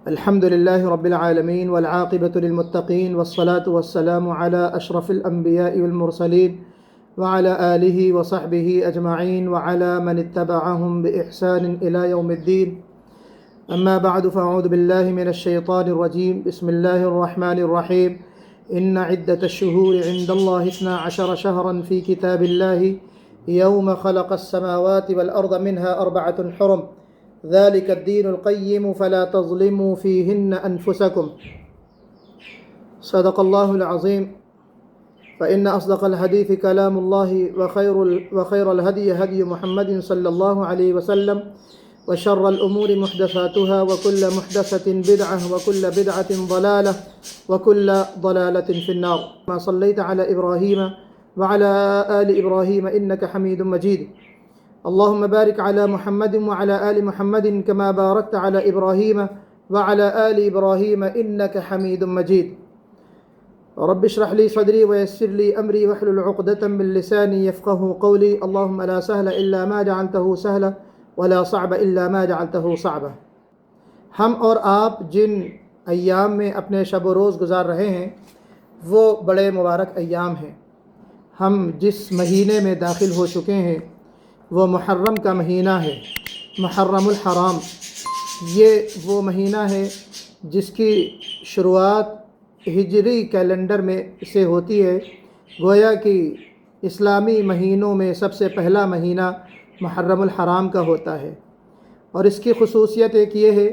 الحمد لله رب العالمين والعاقبة للمتقين والصلاة والسلام على أشرف الأنبياء والمرسلين وعلى آله وصحبه أجمعين وعلى من اتبعهم بإحسان إلى يوم الدين. أما بعد فأعوذ بالله من الشيطان الرجيم. بسم الله الرحمن الرحيم. إن عدة الشهور عند الله 12 شهرا في كتاب الله يوم خلق السماوات والأرض منها 4 حرم ذلك الدين القيم فلا تظلموا فيهن أنفسكم. صدق الله العظيم. فإن أصدق الحديث كلام الله وخير الهدي هدي محمد صلى الله عليه وسلم وشر الأمور محدثاتها وكل محدثة بدعة وكل بدعة ضلالة وكل ضلالة في النار. ما صليت على إبراهيم وعلى آل إبراهيم إنك حميد مجيد. اللهم بارك على محمد وعلى آل محمد كما باركت على إبراهيم وعلى آل إبراهيم إنك حميد مجيد. رب اشرح لي صدري ويسر لي أمري واحلل عقدة من لساني يفقه قولي. اللهم لا سهل إلا ما جعلته سهلا ولا صعب إلا ما جعلته صعبا. ہم اور آپ جن ایام میں اپنے شب و روز گزار رہے ہیں وہ بڑے مبارک ایام ہیں. ہم جس مہینے میں داخل ہو چکے ہیں وہ محرم کا مہینہ ہے، محرم الحرام. یہ وہ مہینہ ہے جس کی شروعات ہجری کیلنڈر میں سے ہوتی ہے. گویا کہ اسلامی مہینوں میں سب سے پہلا مہینہ محرم الحرام کا ہوتا ہے، اور اس کی خصوصیت ایک یہ ہے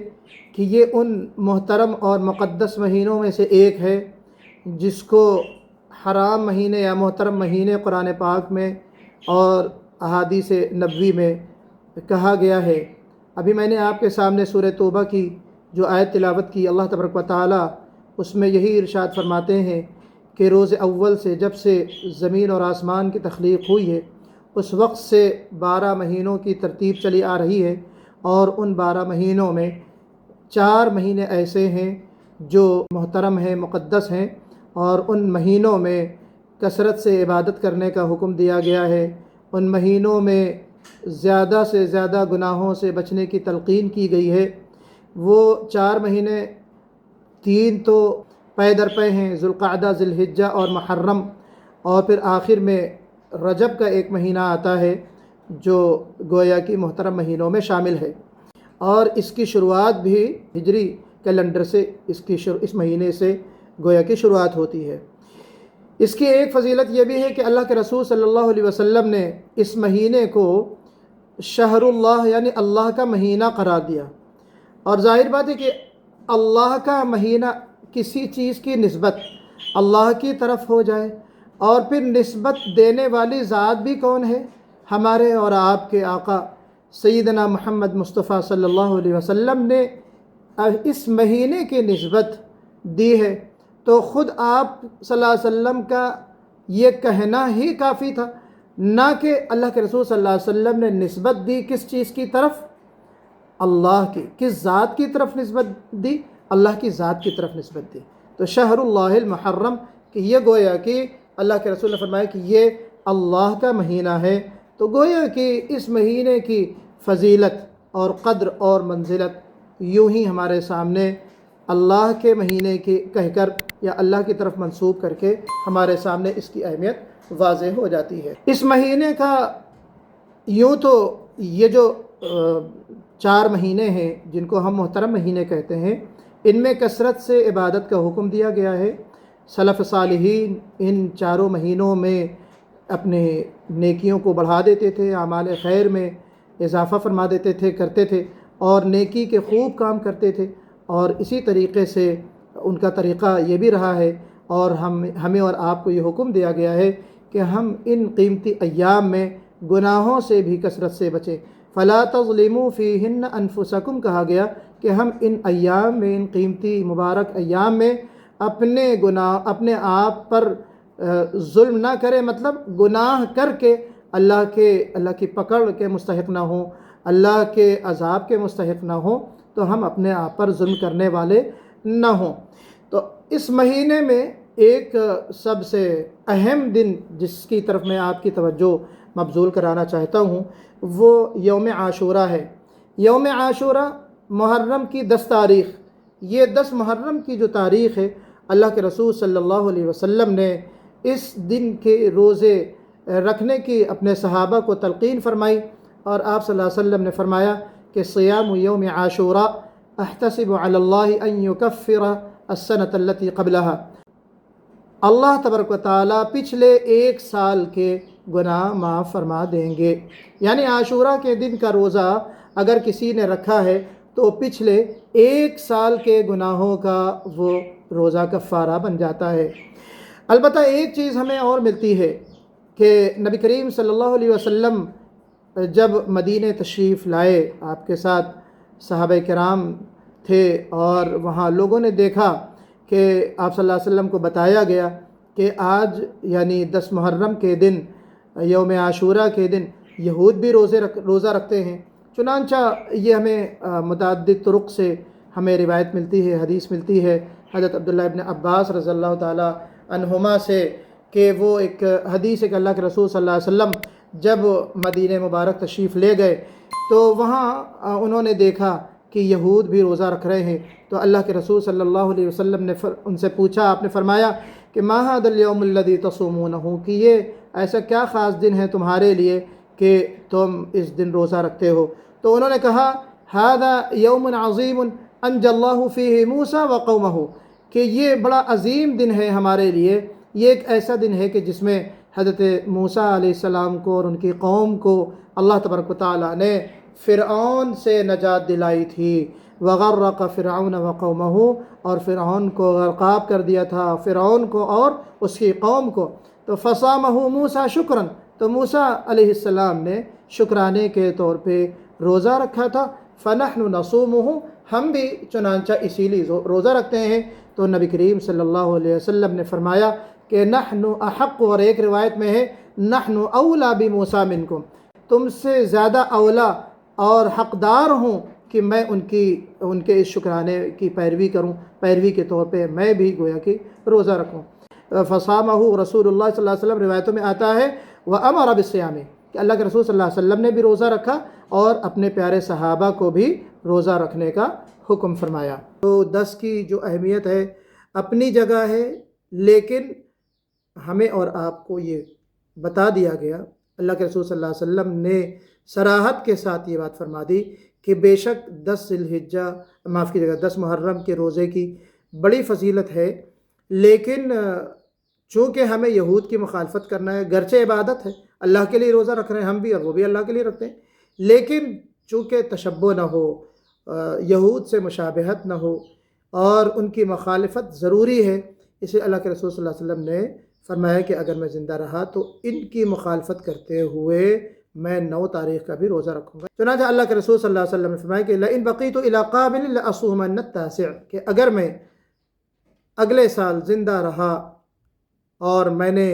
کہ یہ ان محترم اور مقدس مہینوں میں سے ایک ہے جس کو حرام مہینے یا محترم مہینے قرآن پاک میں اور احادیث نبوی میں کہا گیا ہے. ابھی میں نے آپ کے سامنے سورہ توبہ کی جو آیت تلاوت کی، اللہ تبارک و تعالیٰ اس میں یہی ارشاد فرماتے ہیں کہ روز اول سے جب سے زمین اور آسمان کی تخلیق ہوئی ہے اس وقت سے 12 مہینوں کی ترتیب چلی آ رہی ہے، اور ان 12 مہینوں میں 4 مہینے ایسے ہیں جو محترم ہیں، مقدس ہیں، اور ان مہینوں میں کثرت سے عبادت کرنے کا حکم دیا گیا ہے. ان مہینوں میں زیادہ سے زیادہ گناہوں سے بچنے کی تلقین کی گئی ہے. وہ 4 مہینے 3 تو پے در پے ہیں، ذوالقعدہ، ذی الحجہ اور محرم، اور پھر آخر میں رجب کا ایک مہینہ آتا ہے جو گویا کی محترم مہینوں میں شامل ہے. اور اس کی شروعات بھی ہجری کیلنڈر سے اس مہینے سے گویا کی شروعات ہوتی ہے. اس کی ایک فضیلت یہ بھی ہے کہ اللہ کے رسول صلی اللہ علیہ وسلم نے اس مہینے کو شہر اللہ یعنی اللہ کا مہینہ قرار دیا. اور ظاہر بات ہے کہ اللہ کا مہینہ کسی چیز کی نسبت اللہ کی طرف ہو جائے، اور پھر نسبت دینے والی ذات بھی کون ہے؟ ہمارے اور آپ کے آقا سیدنا محمد مصطفیٰ صلی اللہ علیہ وسلم نے اس مہینے کی نسبت دی ہے. تو خود آپ صلی اللہ علیہ وسلم کا یہ کہنا ہی کافی تھا، نہ کہ اللہ کے رسول صلی اللہ علیہ وسلم نے نسبت دی کس چیز کی طرف؟ اللہ کی. کس ذات کی طرف نسبت دی؟ اللہ کی ذات کی طرف نسبت دی. تو شہر اللہ المحرم کہ یہ گویا کہ اللہ کے رسول نے فرمایا کہ یہ اللہ کا مہینہ ہے. تو گویا کہ اس مہینے کی فضیلت اور قدر اور منزلت یوں ہی ہمارے سامنے اللہ کے مہینے کی کہہ کر یا اللہ کی طرف منسوب کر کے ہمارے سامنے اس کی اہمیت واضح ہو جاتی ہے. اس مہینے کا یوں تو یہ جو 4 مہینے ہیں جن کو ہم محترم مہینے کہتے ہیں، ان میں کثرت سے عبادت کا حکم دیا گیا ہے. سلف صالحین ان 4 مہینوں میں اپنے نیکیوں کو بڑھا دیتے تھے، اعمال خیر میں اضافہ فرما دیتے تھے، کرتے تھے، اور نیکی کے خوب کام کرتے تھے. اور اسی طریقے سے ان کا طریقہ یہ بھی رہا ہے، اور ہمیں اور آپ کو یہ حکم دیا گیا ہے کہ ہم ان قیمتی ایام میں گناہوں سے بھی کثرت سے بچیں. فلا تظلموا فیہن انفسکم کہا گیا کہ ہم ان ایام میں، ان قیمتی مبارک ایام میں اپنے آپ پر ظلم نہ کریں. مطلب گناہ کر کے اللہ کی پکڑ کے مستحق نہ ہوں، اللہ کے عذاب کے مستحق نہ ہوں، تو ہم اپنے آپ پر ظلم کرنے والے نہ ہوں. تو اس مہینے میں ایک سب سے اہم دن جس کی طرف میں آپ کی توجہ مبذول کرانا چاہتا ہوں وہ یوم عاشورہ ہے. یوم عاشورہ محرم کی 10 تاریخ یہ 10 محرم کی جو تاریخ ہے، اللہ کے رسول صلی اللہ علیہ وسلم نے اس دن کے روزے رکھنے کی اپنے صحابہ کو تلقین فرمائی، اور آپ صلی اللہ علیہ وسلم نے فرمایا کہ صیام یوم عاشوراء احتسب علی اللہ ان یکفر السنۃ التی قبلہا، اللہ تبارک و تعالیٰ پچھلے 1 سال کے گناہ معاف فرما دیں گے۔ یعنی عاشورہ کے دن کا روزہ اگر کسی نے رکھا ہے تو پچھلے 1 سال کے گناہوں کا وہ روزہ کفارہ بن جاتا ہے۔ البتہ ایک چیز ہمیں اور ملتی ہے کہ نبی کریم صلی اللہ علیہ وسلم جب مدینہ تشریف لائے، آپ کے ساتھ صحابہ کرام تھے، اور وہاں لوگوں نے دیکھا کہ آپ صلی اللہ علیہ وسلم کو بتایا گیا کہ آج یعنی 10 محرم کے دن، یوم عاشورہ کے دن یہود بھی روزہ رکھتے ہیں۔ چنانچہ یہ ہمیں متعدد طرق سے ہمیں روایت ملتی ہے، حدیث ملتی ہے حضرت عبداللہ ابن عباس رضی اللہ تعالی عنہما سے کہ وہ ایک حدیث ہے کہ اللہ کے رسول صلی اللہ علیہ وسلم جب مدینہ مبارک تشریف لے گئے تو وہاں انہوں نے دیکھا کہ یہود بھی روزہ رکھ رہے ہیں، تو اللہ کے رسول صلی اللہ علیہ وسلم نے ان سے پوچھا، آپ نے فرمایا کہ ما ھذا الیوم الذی تصومونہ، کہ یہ ایسا کیا خاص دن ہے تمہارے لیے کہ تم اس دن روزہ رکھتے ہو؟ تو انہوں نے کہا ھذا یوم عظیم انجی اللہ فیہ موسیٰ وقومہ، کہ یہ بڑا عظیم دن ہے ہمارے لیے، یہ ایک ایسا دن ہے کہ جس میں حضرت موسیٰ علیہ السلام کو اور ان کی قوم کو اللہ تبارک و تعالیٰ نے فرعون سے نجات دلائی تھی، وغرق فرعون وقومہ، اور فرعون کو غرقاب کر دیا تھا، فرعون کو اور اس کی قوم کو۔ تو فصامہ موسیٰ شکراً، تو موسیٰ علیہ السلام نے شکرانے کے طور پہ روزہ رکھا تھا، فنحن نصومہ، ہم بھی چنانچہ اسی لیے روزہ رکھتے ہیں۔ تو نبی کریم صلی اللہ علیہ وسلم نے فرمایا کہ نحن احق، اور ایک روایت میں ہے نحن اولا بموسیٰ منکم، تم سے زیادہ اولا اور حقدار ہوں کہ میں ان کے اس شکرانے کی پیروی کروں، پیروی کے طور پہ میں بھی گویا کہ روزہ رکھوں۔ فصامہ رسول اللہ صلی اللہ علیہ وسلم، روایتوں میں آتا ہے وَأَمَرَ بِالصِّيَامِ، کہ اللہ کے رسول صلی اللہ علیہ وسلم نے بھی روزہ رکھا اور اپنے پیارے صحابہ کو بھی روزہ رکھنے کا حکم فرمایا۔ تو 10 کی جو اہمیت ہے اپنی جگہ ہے، لیکن ہمیں اور آپ کو یہ بتا دیا گیا، اللہ کے رسول صلی اللہ علیہ وسلم نے صراحت کے ساتھ یہ بات فرما دی کہ بے شک 10 ذی الحجہ، معاف کیجیے گا 10 محرم کے روزے کی بڑی فضیلت ہے، لیکن چونکہ ہمیں یہود کی مخالفت کرنا ہے، گرچہ عبادت ہے، اللہ کے لیے روزہ رکھ رہے ہیں ہم بھی اور وہ بھی اللہ کے لیے رکھتے ہیں، لیکن چونکہ تشبہ نہ ہو، یہود سے مشابہت نہ ہو، اور ان کی مخالفت ضروری ہے، اسے اللہ کے رسول صلی اللہ علیہ وسلم نے فرمایا کہ اگر میں زندہ رہا تو ان کی مخالفت کرتے ہوئے میں 9 تاریخ کا بھی روزہ رکھوں گا۔ چنانچہ اللہ کے رسول صلی اللہ علیہ وسلم نے فرمایا کہ لئن بقیت الی قابل لأصومن التاسع، کہ اگر میں اگلے سال زندہ رہا اور میں نے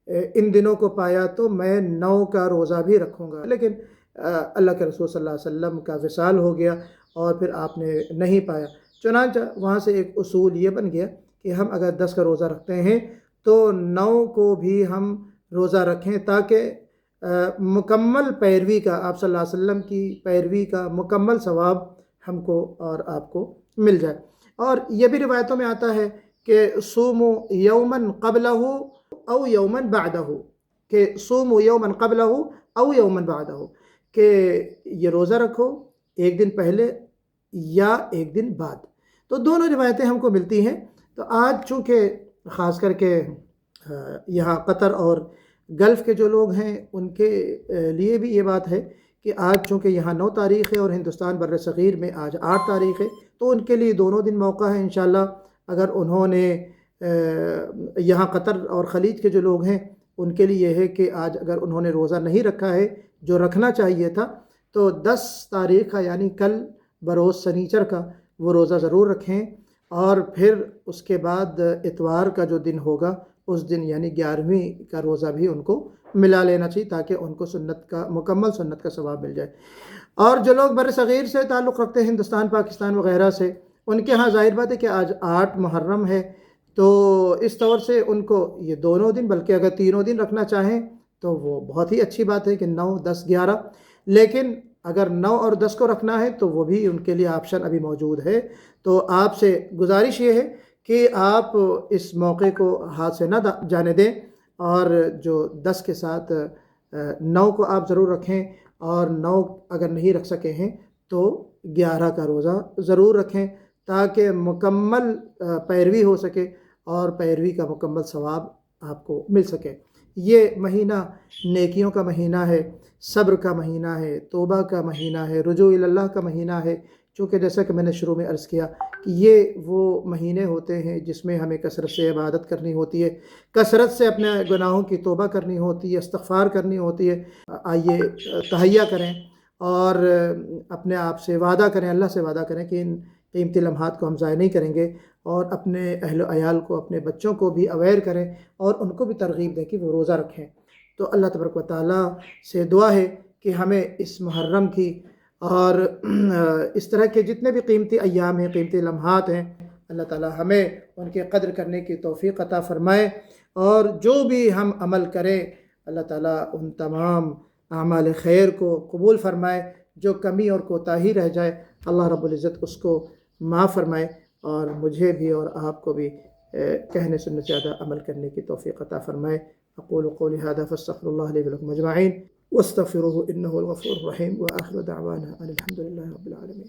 ان دنوں کو پایا تو میں 9 کا روزہ بھی رکھوں گا، لیکن اللہ کے رسول صلی اللہ علیہ وسلم کا وصال ہو گیا اور پھر آپ نے نہیں پایا۔ چنانچہ وہاں سے ایک اصول یہ بن گیا کہ ہم اگر 10 کا روزہ رکھتے ہیں تو 9 کو بھی ہم روزہ رکھیں، تاکہ مکمل پیروی کا، آپ صلی اللہ علیہ وسلم کی پیروی کا مکمل ثواب ہم کو اور آپ کو مل جائے۔ اور یہ بھی روایتوں میں آتا ہے کہ صوموا یوماً قبلہ او یوماً بعدہ، کہ صوموا یوماً قبلہ او یوماً بعدہ، کہ یہ روزہ رکھو ایک دن پہلے یا ایک دن بعد۔ تو دونوں روایتیں ہم کو ملتی ہیں۔ تو آج چونکہ خاص کر کے یہاں قطر اور گلف کے جو لوگ ہیں ان کے لیے بھی یہ بات ہے کہ آج چونکہ یہاں 9 تاریخ ہے اور ہندوستان بر صغیر میں آج 8 تاریخ ہے، تو ان کے لیے دونوں دن موقع ہے انشاءاللہ۔ اگر انہوں نے یہاں قطر اور خلیج کے جو لوگ ہیں ان کے لیے یہ ہے کہ آج اگر انہوں نے روزہ نہیں رکھا ہے جو رکھنا چاہیے تھا، تو 10 تاریخ کا یعنی کل بروز سنیچر کا وہ روزہ ضرور رکھیں، اور پھر اس کے بعد اتوار کا جو دن ہوگا اس دن یعنی 11ویں کا روزہ بھی ان کو ملا لینا چاہیے، تاکہ ان کو سنت کا مکمل سنت کا ثواب مل جائے۔ اور جو لوگ بر صغیر سے تعلق رکھتے ہیں، ہندوستان پاکستان وغیرہ سے، ان کے ہاں ظاہر بات ہے کہ آج 8 محرم ہے، تو اس طور سے ان کو یہ دونوں دن، بلکہ اگر تینوں دن رکھنا چاہیں تو وہ بہت ہی اچھی بات ہے کہ 9، 10، 11، لیکن اگر 9 اور 10 کو رکھنا ہے تو وہ بھی ان کے لیے آپشن ابھی موجود ہے۔ تو آپ سے گزارش یہ ہے کہ آپ اس موقع کو ہاتھ سے نہ جانے دیں، اور جو 10 کے ساتھ 9 کو آپ ضرور رکھیں، اور 9 اگر نہیں رکھ سکے ہیں تو 11 کا روزہ ضرور رکھیں، تاکہ مکمل پیروی ہو سکے اور پیروی کا مکمل ثواب آپ کو مل سکے۔ یہ مہینہ نیکیوں کا مہینہ ہے، صبر کا مہینہ ہے، توبہ کا مہینہ ہے، رجوع اللہ کا مہینہ ہے، چونکہ جیسا کہ میں نے شروع میں عرض کیا کہ یہ وہ مہینے ہوتے ہیں جس میں ہمیں کثرت سے عبادت کرنی ہوتی ہے، کثرت سے اپنے گناہوں کی توبہ کرنی ہوتی ہے، استغفار کرنی ہوتی ہے۔ آئیے تہیہ کریں اور اپنے آپ سے وعدہ کریں، اللہ سے وعدہ کریں کہ ان قیمتی لمحات کو ہم ضائع نہیں کریں گے، اور اپنے اہل و عیال کو، اپنے بچوں کو بھی اویئر کریں اور ان کو بھی ترغیب دیں کہ وہ روزہ رکھیں۔ تو اللہ تبارک و تعالیٰ سے دعا ہے کہ ہمیں اس محرم کی اور اس طرح کے جتنے بھی قیمتی ایام ہیں، قیمتی لمحات ہیں، اللہ تعالیٰ ہمیں ان کے قدر کرنے کی توفیق عطا فرمائے، اور جو بھی ہم عمل کریں اللہ تعالیٰ ان تمام اعمال خیر کو قبول فرمائے، جو کمی اور کوتاہی رہ جائے اللہ رب العزت اس کو معاف فرمائے، اور مجھے بھی اور آپ کو بھی کہنے سننے سے زیادہ عمل کرنے کی توفیق عطا فرمائے۔ اقول قولی ھذا فاستغفر اللہ لی ولکم اجمعین واستغفروہ انہ الغفور الرحیم، وآخر دعوانا ان الحمد للہ رب العالمین۔